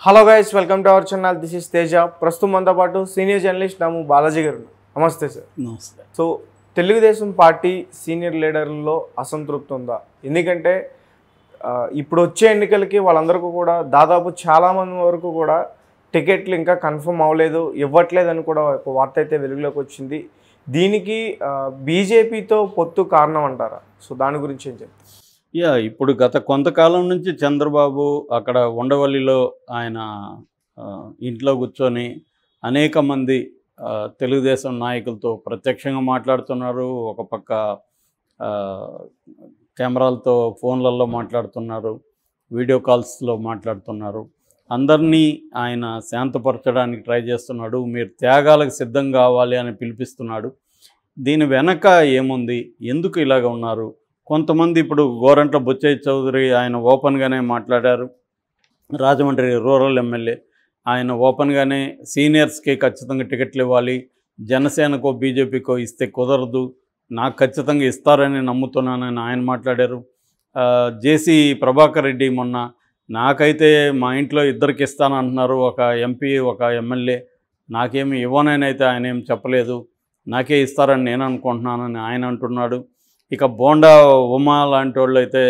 Hello guys, welcome to our channel. This is Teja. ప్రస్తుతం మనతో పాటు సీనియర్ జర్నలిస్ట్ నాము బాలాజీ గారు. నమస్తే సార్. నమస్తే. సో తెలుగుదేశం పార్టీ సీనియర్ లీడర్లలో అసంతృప్తి ఉందా? ఎందుకంటే ఇప్పుడు వచ్చే ఎన్నికలకి వాళ్ళందరికీ కూడా దాదాపు చాలామంది వరకు కూడా టికెట్లు ఇంకా కన్ఫర్మ్ అవ్వలేదు, ఇవ్వట్లేదని కూడా ఒక వార్త అయితే వెలుగులోకి వచ్చింది. దీనికి బీజేపీతో పొత్తు కారణం అంటారా? సో దాని గురించి ఏం చెప్తారు? ఇప్పుడు గత కొంతకాలం నుంచి చంద్రబాబు అక్కడ ఉండవల్లిలో ఆయన ఇంట్లో కూర్చొని అనేక మంది తెలుగుదేశం నాయకులతో ప్రత్యక్షంగా మాట్లాడుతున్నారు. ఒక పక్క కెమెరాలతో ఫోన్లలో మాట్లాడుతున్నారు, వీడియో కాల్స్లో మాట్లాడుతున్నారు. అందరినీ ఆయన శాంతపరచడానికి ట్రై చేస్తున్నాడు. మీరు త్యాగాలకు సిద్ధం కావాలి అని పిలిపిస్తున్నాడు. దీని వెనక ఏముంది, ఎందుకు ఇలాగ ఉన్నారు? కొంతమంది ఇప్పుడు గోరంట్ల బుచ్చయ్య చౌదరి ఆయన ఓపెన్గానే మాట్లాడారు. రాజమండ్రి రూరల్ ఎమ్మెల్యే ఆయన ఓపెన్గానే సీనియర్స్కి ఖచ్చితంగా టికెట్లు ఇవ్వాలి, జనసేనకో బీజేపీకో ఇస్తే కుదరదు, నాకు ఖచ్చితంగా ఇస్తారని నమ్ముతున్నానని ఆయన మాట్లాడారు. జేసీ ప్రభాకర్ రెడ్డి మొన్న నాకైతే మా ఇంట్లో ఇద్దరికి ఇస్తానంటున్నారు, ఒక ఎంపీ ఒక ఎమ్మెల్యే, నాకేమి ఇవ్వనని అయితే ఆయన ఏం చెప్పలేదు, నాకే ఇస్తారని నేను అనుకుంటున్నానని ఆయన అంటున్నాడు. ఇక బోండా ఉమా లాంటి వాళ్ళు అయితే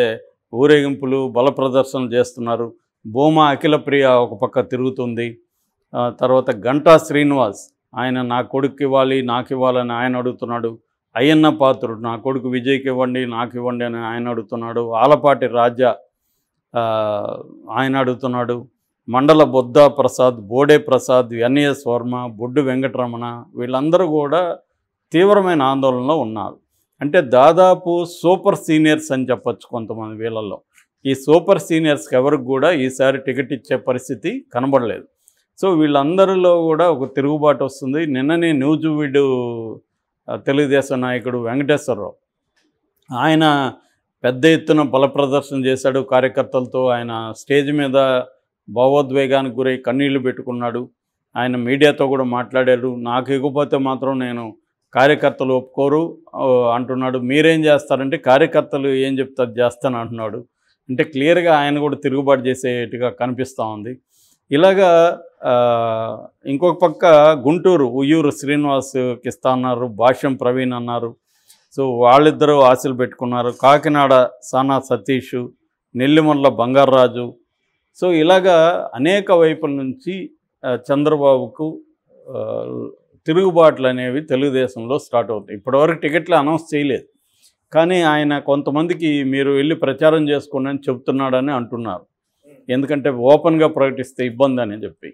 ఊరేగింపులు బల ప్రదర్శనలు చేస్తున్నారు. భూమా అఖిలప్రియ ఒక పక్క తిరుగుతుంది. తర్వాత గంటా శ్రీనివాస్ ఆయన నా కొడుకు ఇవ్వాలి, నాకు ఇవ్వాలని ఆయన అడుగుతున్నాడు. అయ్యన్న పాత్రుడు నా కొడుకు విజయ్కి ఇవ్వండి, నాకు ఇవ్వండి అని ఆయన అడుగుతున్నాడు. ఆలపాటి రాజా ఆయన అడుగుతున్నాడు. మండల బొద్దా ప్రసాద్, బోడే ప్రసాద్, ఎన్ఎస్ వర్మ, బొడ్డు వెంకటరమణ వీళ్ళందరూ కూడా తీవ్రమైన ఆందోళనలో ఉన్నారు. అంటే దాదాపు సూపర్ సీనియర్స్ అని చెప్పచ్చు కొంతమంది వీళ్ళల్లో. ఈ సూపర్ సీనియర్స్కి ఎవరికి కూడా ఈసారి టికెట్ ఇచ్చే పరిస్థితి కనబడలేదు. సో వీళ్ళందరిలో కూడా ఒక తిరుగుబాటు వస్తుంది. నిన్ననే న్యూజివీడు తెలుగుదేశం నాయకుడు వెంకటేశ్వరరావు ఆయన పెద్ద ఎత్తున బల ప్రదర్శన చేశాడు కార్యకర్తలతో. ఆయన స్టేజ్ మీద భావోద్వేగానికి గురై కన్నీళ్లు పెట్టుకున్నాడు. ఆయన మీడియాతో కూడా మాట్లాడాడు. నాకు ఇవ్వకపోతే మాత్రం నేను కార్యకర్తలు ఒప్పుకోరు అంటున్నాడు. మీరేం చేస్తారంటే కార్యకర్తలు ఏం చెప్తారు చేస్తాను అంటున్నాడు. అంటే క్లియర్గా ఆయన కూడా తిరుగుబాటు చేసేట్టుగా కనిపిస్తూ ఉంది. ఇలాగా ఇంకొక పక్క గుంటూరు ఉయ్యూరు శ్రీనివాస్కి ఇస్తా అన్నారు, భాష్యం ప్రవీణ్ అన్నారు. సో వాళ్ళిద్దరూ ఆశలు పెట్టుకున్నారు. కాకినాడ సానా సతీష్, నెల్లిమల్ల బంగారాజు. సో ఇలాగా అనేక వైపుల నుంచి చంద్రబాబుకు తిరుగుబాట్లు అనేవి తెలుగుదేశంలో స్టార్ట్ అవుతాయి. ఇప్పటివరకు టికెట్లు అనౌన్స్ చేయలేదు, కానీ ఆయన కొంతమందికి మీరు వెళ్ళి ప్రచారం చేసుకోండి అని చెప్తున్నాడని అంటున్నారు. ఎందుకంటే ఓపెన్గా ప్రకటిస్తే ఇబ్బంది అని చెప్పి.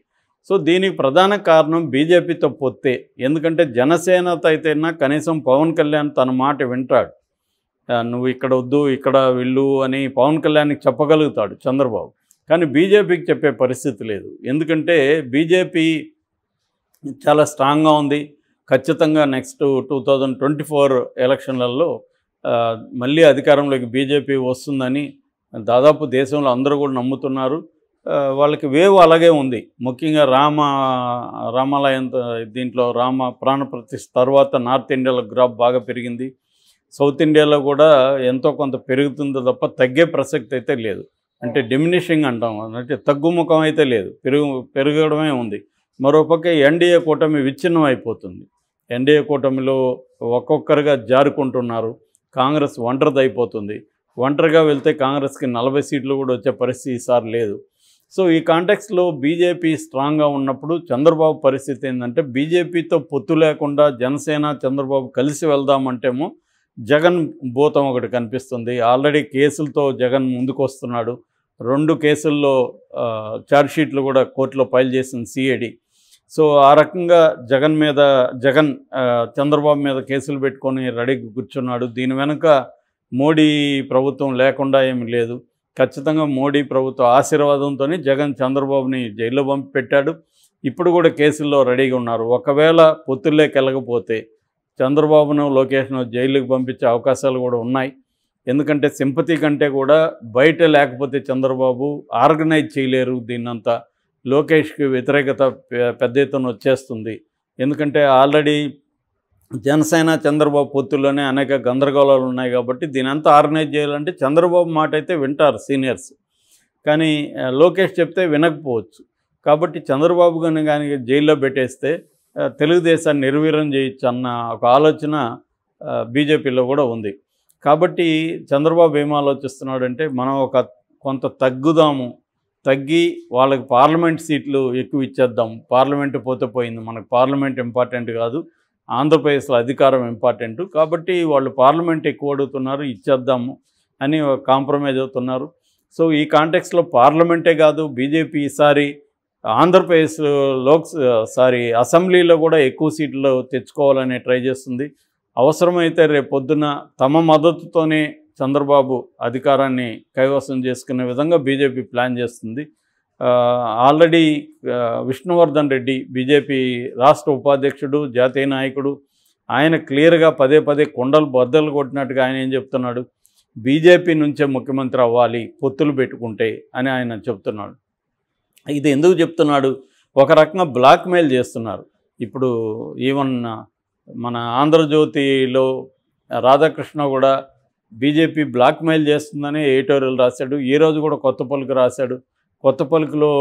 సో దీనికి ప్రధాన కారణం బీజేపీతో పొత్తే. ఎందుకంటే జనసేనతో అయితేనా కనీసం పవన్ కళ్యాణ్ తన మాట వింటాడు. నువ్వు ఇక్కడ వద్దు ఇక్కడ వెళ్ళు అని పవన్ కళ్యాణ్కి చెప్పగలుగుతాడు చంద్రబాబు. కానీ బీజేపీకి చెప్పే పరిస్థితి లేదు. ఎందుకంటే బీజేపీ చాలా స్ట్రాంగ్గా ఉంది. ఖచ్చితంగా నెక్స్ట్ 2024 ఎలక్షన్లలో మళ్ళీ అధికారంలోకి బీజేపీ వస్తుందని దాదాపు దేశంలో అందరూ కూడా నమ్ముతున్నారు. వాళ్ళకి వేవ్ అలాగే ఉంది. ముఖ్యంగా రామాలయం దీంట్లో రామ ప్రాణప్రతిష్ఠ తర్వాత నార్త్ ఇండియాలో గ్రాఫ్ బాగా పెరిగింది. సౌత్ ఇండియాలో కూడా ఎంతో కొంత పెరుగుతుందో తప్ప తగ్గే ప్రసక్తి అయితే లేదు. అంటే డిమినిషింగ్ అంటాం, అంటే తగ్గుముఖం అయితే లేదు, పెరగడమే ఉంది. మరోపక్క ఎన్డీఏ కూటమి విచ్ఛిన్నం అయిపోతుంది. ఎన్డీఏ కూటమిలో ఒక్కొక్కరుగా జారుకుంటున్నారు. కాంగ్రెస్ ఒంటరిది అయిపోతుంది. ఒంటరిగా వెళ్తే కాంగ్రెస్కి 40 సీట్లు కూడా వచ్చే పరిస్థితి ఈసారి లేదు. సో ఈ కాంటెక్స్లో బీజేపీ స్ట్రాంగ్గా ఉన్నప్పుడు చంద్రబాబు పరిస్థితి ఏంటంటే బీజేపీతో పొత్తు లేకుండా జనసేన చంద్రబాబు కలిసి వెళ్దామంటేమో జగన్ భూతం ఒకటి కనిపిస్తుంది. ఆల్రెడీ కేసులతో జగన్ ముందుకు వస్తున్నాడు. 2 కేసుల్లో ఛార్జ్షీట్లు కూడా కోర్టులో ఫైల్ చేసింది సిఐడి. సో ఆ రకంగా జగన్ చంద్రబాబు మీద కేసులు పెట్టుకొని రెడీకి కూర్చున్నాడు. దీని వెనుక మోడీ ప్రభుత్వం లేకుండా ఏమి లేదు. ఖచ్చితంగా మోడీ ప్రభుత్వ ఆశీర్వాదంతోనే జగన్ చంద్రబాబుని జైల్లో పంపి పెట్టాడు. ఇప్పుడు కూడా కేసుల్లో రెడీగా ఉన్నారు. ఒకవేళ పొత్తుల్లోకి వెళ్ళకపోతే చంద్రబాబును లోకేష్ను జైలుకి పంపించే అవకాశాలు కూడా ఉన్నాయి. ఎందుకంటే సింపతి కంటే కూడా బయట లేకపోతే చంద్రబాబు ఆర్గనైజ్ చేయలేరు దీన్నంతా. లోకేష్కి వ్యతిరేకత పెద్ద ఎత్తున వచ్చేస్తుంది. ఎందుకంటే ఆల్రెడీ జనసేన చంద్రబాబు పొత్తుల్లోనే అనేక గందరగోళాలు ఉన్నాయి కాబట్టి దీనంతా ఆర్గనైజ్ చేయాలంటే చంద్రబాబు మాట అయితే వింటారు సీనియర్స్. కానీ లోకేష్ చెప్తే వినకపోవచ్చు. కాబట్టి చంద్రబాబు గారిని కానీ జైల్లో పెట్టేస్తే తెలుగుదేశాన్ని నిర్వీర్యం చేయొచ్చు అన్న ఒక ఆలోచన బీజేపీలో కూడా ఉంది. కాబట్టి చంద్రబాబు ఏం ఆలోచిస్తున్నాడంటే మనం కొంత తగ్గి వాళ్ళకి పార్లమెంట్ సీట్లు ఎక్కువ ఇచ్చేద్దాం, పార్లమెంటు పోతే పోయింది, మనకు పార్లమెంట్ ఇంపార్టెంట్ కాదు, ఆంధ్రప్రదేశ్లో అధికారం ఇంపార్టెంటు, కాబట్టి వాళ్ళు పార్లమెంట్ ఎక్కువ అడుగుతున్నారు, ఇచ్చేద్దాము అని కాంప్రమైజ్ అవుతున్నారు. సో ఈ కాంటెక్స్లో పార్లమెంటే కాదు, బీజేపీ ఈసారి ఆంధ్రప్రదేశ్ అసెంబ్లీలో కూడా ఎక్కువ సీట్లు తెచ్చుకోవాలని ట్రై చేస్తుంది. అవసరమైతే రేపు పొద్దున తమ మద్దతుతోనే చంద్రబాబు అధికారాన్ని కైవసం చేసుకునే విధంగా బీజేపీ ప్లాన్ చేస్తుంది. ఆల్రెడీ విష్ణువర్ధన్ రెడ్డి బీజేపీ రాష్ట్ర ఉపాధ్యక్షుడు, జాతీయ నాయకుడు, ఆయన క్లియర్గా పదే కుండలు బద్దలు కొట్టినట్టుగా ఆయన ఏం చెప్తున్నాడు, బీజేపీ నుంచే ముఖ్యమంత్రి అవ్వాలి పొత్తులు పెట్టుకుంటే అని ఆయన చెప్తున్నాడు. ఇది ఎందుకు చెప్తున్నాడు, ఒక రకంగా బ్లాక్మెయిల్ చేస్తున్నారు. ఇప్పుడు ఈవెన్ మన ఆంధ్రజ్యోతిలో రాధాకృష్ణ కూడా బీజేపీ బ్లాక్మెయిల్ చేస్తుందని ఎడిటోరియల్ రాశాడు. ఈరోజు కూడా కొత్త పలుకు రాశాడు. కొత్త పలుకులో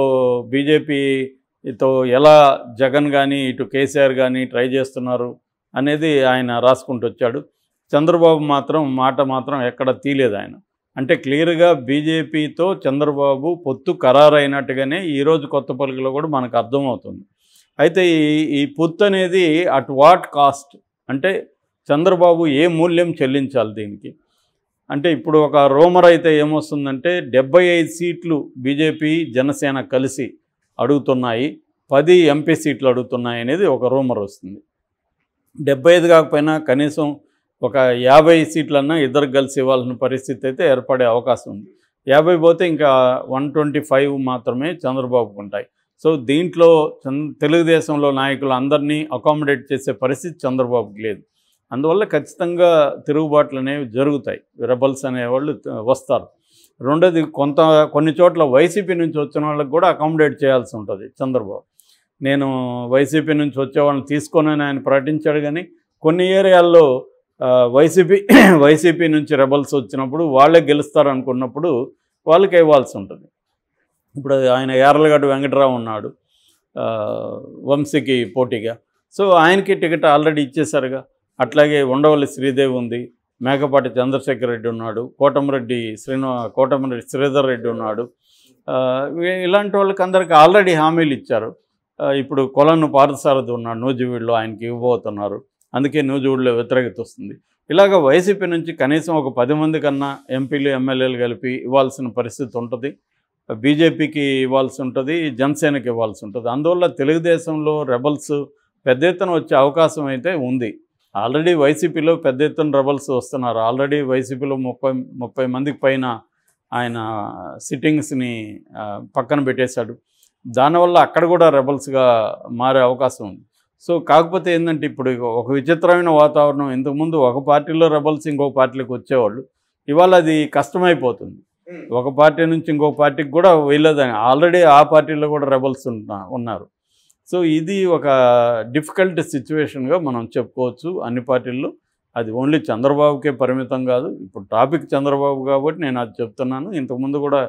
బీజేపీతో ఎలా జగన్ కానీ ఇటు కేసీఆర్ కానీ ట్రై చేస్తున్నారు అనేది ఆయన రాసుకుంటూ వచ్చాడు. చంద్రబాబు మాట మాత్రం ఎక్కడ తీయలేదు ఆయన. అంటే క్లియర్గా బీజేపీతో చంద్రబాబు పొత్తు ఖరారైనట్టుగానే ఈరోజు కొత్త పలుకులో కూడా మనకు అర్థమవుతుంది. అయితే ఈ పొత్తు అనేది అట్ వాట్ కాస్ట్, అంటే చంద్రబాబు ఏ మూల్యం చెల్లించాలి దీనికి. అంటే ఇప్పుడు ఒక రూమర్ అయితే ఏమొస్తుందంటే 75 సీట్లు బీజేపీ జనసేన కలిసి అడుగుతున్నాయి, 10 ఎంపీ సీట్లు అడుగుతున్నాయి అనేది ఒక రూమర్ వస్తుంది. 75 కాకపోయినా కనీసం ఒక 50 సీట్లన్నా ఇద్దరు కలిసి ఇవ్వాల్సిన పరిస్థితి అయితే ఏర్పడే అవకాశం ఉంది. 50 పోతే ఇంకా 125 మాత్రమే చంద్రబాబుకు ఉంటాయి. సో దీంట్లో తెలుగుదేశంలో నాయకులు అందరినీ అకామిడేట్ చేసే పరిస్థితి చంద్రబాబుకి లేదు. అందువల్ల ఖచ్చితంగా తిరుగుబాట్లు అనేవి జరుగుతాయి, రెబల్స్ అనేవాళ్ళు వస్తారు. రెండోది కొన్ని చోట్ల వైసీపీ నుంచి వచ్చిన వాళ్ళకి కూడా అకామిడేట్ చేయాల్సి ఉంటుంది చంద్రబాబు. నేను వైసీపీ నుంచి వచ్చే వాళ్ళని తీసుకోనని ఆయన ప్రకటించాడు, కానీ కొన్ని ఏరియాల్లో వైసీపీ నుంచి రెబల్స్ వచ్చినప్పుడు వాళ్ళే గెలుస్తారనుకున్నప్పుడు వాళ్ళకి ఇవ్వాల్సి ఉంటుంది. ఇప్పుడు ఆయన యార్లగడ్డ వెంకటరావు ఉన్నాడు వంశీకి పోటీగా, సో ఆయనకి టికెట్ ఆల్రెడీ ఇచ్చేశారుగా. అట్లాగే ఉండవల్లి శ్రీదేవి ఉంది, మేకపాటి చంద్రశేఖర్ రెడ్డి ఉన్నాడు, కోటమిరెడ్డి శ్రీధర్ రెడ్డి ఉన్నాడు. ఇలాంటి వాళ్ళకి అందరికీ ఆల్రెడీ హామీలు ఇచ్చారు. ఇప్పుడు కొలను పార్థసారథి ఉన్నాడు నూజివీడులో, ఆయనకి ఇవ్వబోతున్నారు. అందుకే నూజివీడులో వ్యతిరేకత వస్తుంది. ఇలాగ వైసీపీ నుంచి కనీసం ఒక 10 మంది కన్నా ఎంపీలు ఎమ్మెల్యేలు కలిపి ఇవ్వాల్సిన పరిస్థితి ఉంటుంది. బీజేపీకి ఇవ్వాల్సి ఉంటుంది, జనసేనకి ఇవ్వాల్సి ఉంటుంది. అందువల్ల తెలుగుదేశంలో రెబల్స్ పెద్ద ఎత్తున వచ్చే అవకాశం అయితే ఉంది. ఆల్రెడీ వైసీపీలో పెద్ద ఎత్తున రెబల్స్ వస్తున్నారు. ఆల్రెడీ వైసీపీలో 30 మందికి పైన ఆయన సిట్టింగ్స్ని పక్కన పెట్టేశాడు. దానివల్ల అక్కడ కూడా రెబల్స్గా మారే అవకాశం ఉంది. సో కాకపోతే ఏంటంటే ఇప్పుడు ఒక విచిత్రమైన వాతావరణం. ఇంతకుముందు ఒక పార్టీలో రెబల్స్ ఇంకొక పార్టీలోకి వచ్చేవాళ్ళు, ఇవాళ అది కష్టమైపోతుంది. ఒక పార్టీ నుంచి ఇంకో పార్టీకి కూడా వెళ్ళదని ఆల్రెడీ ఆ పార్టీలో కూడా రెబల్స్ ఉన్నారు. సో ఇది ఒక డిఫికల్ట్ సిచ్యువేషన్గా మనం చెప్పుకోవచ్చు అన్ని పార్టీల్లో. అది ఓన్లీ చంద్రబాబుకే పరిమితం కాదు. ఇప్పుడు టాపిక్ చంద్రబాబు కాబట్టి నేను అది చెప్తున్నాను. ఇంతకుముందు కూడా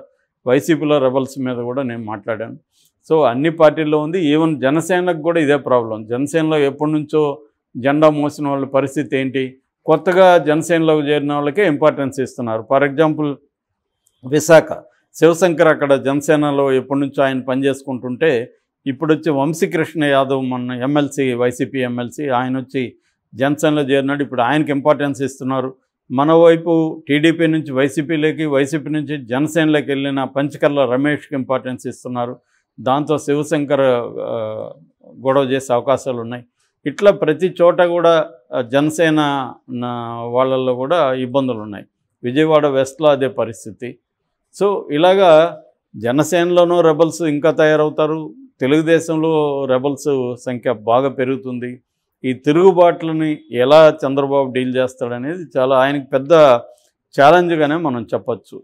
వైసీపీలో రెబల్స్ మీద కూడా నేను మాట్లాడాను. సో అన్ని పార్టీల్లో ఉంది. ఈవెన్ జనసేనకు కూడా ఇదే ప్రాబ్లం. జనసేనలో ఎప్పటి నుంచో జెండా మోసిన వాళ్ళ పరిస్థితి ఏంటి, కొత్తగా జనసేనలోకి చేరిన వాళ్ళకే ఇంపార్టెన్స్ ఇస్తున్నారు. ఫర్ ఎగ్జాంపుల్ విశాఖ శివశంకర్ అక్కడ జనసేనలో ఎప్పటి నుంచో ఆయన పనిచేసుకుంటుంటే ఇప్పుడు వచ్చి వంశీకృష్ణ యాదవ్ మన ఎమ్మెల్సీ, వైసీపీ ఎమ్మెల్సీ, ఆయన వచ్చి జనసేనలో చేరినాడు. ఇప్పుడు ఆయనకి ఇంపార్టెన్స్ ఇస్తున్నారు. మన వైపు టీడీపీ నుంచి వైసీపీలోకి, వైసీపీ నుంచి జనసేనలోకి వెళ్ళిన పంచకర్ల రమేష్కి ఇంపార్టెన్స్ ఇస్తున్నారు. దాంతో శివశంకర్ గొడవ చేసే అవకాశాలు ఉన్నాయి. ఇట్లా ప్రతి చోట కూడా జనసేన వాళ్ళల్లో కూడా ఇబ్బందులు ఉన్నాయి. విజయవాడ వెస్ట్లో అదే పరిస్థితి. సో ఇలాగా జనసేనలోనూ రెబల్స్ ఇంకా తయారవుతారు, తెలుగుదేశంలో రెబల్స్ సంఖ్య బాగా పెరుగుతుంది. ఈ తిరుగుబాట్లని ఎలా చంద్రబాబు డీల్ చేస్తాడనేది చాలా ఆయనకి పెద్ద ఛాలెంజ్గానే మనం చెప్పచ్చు.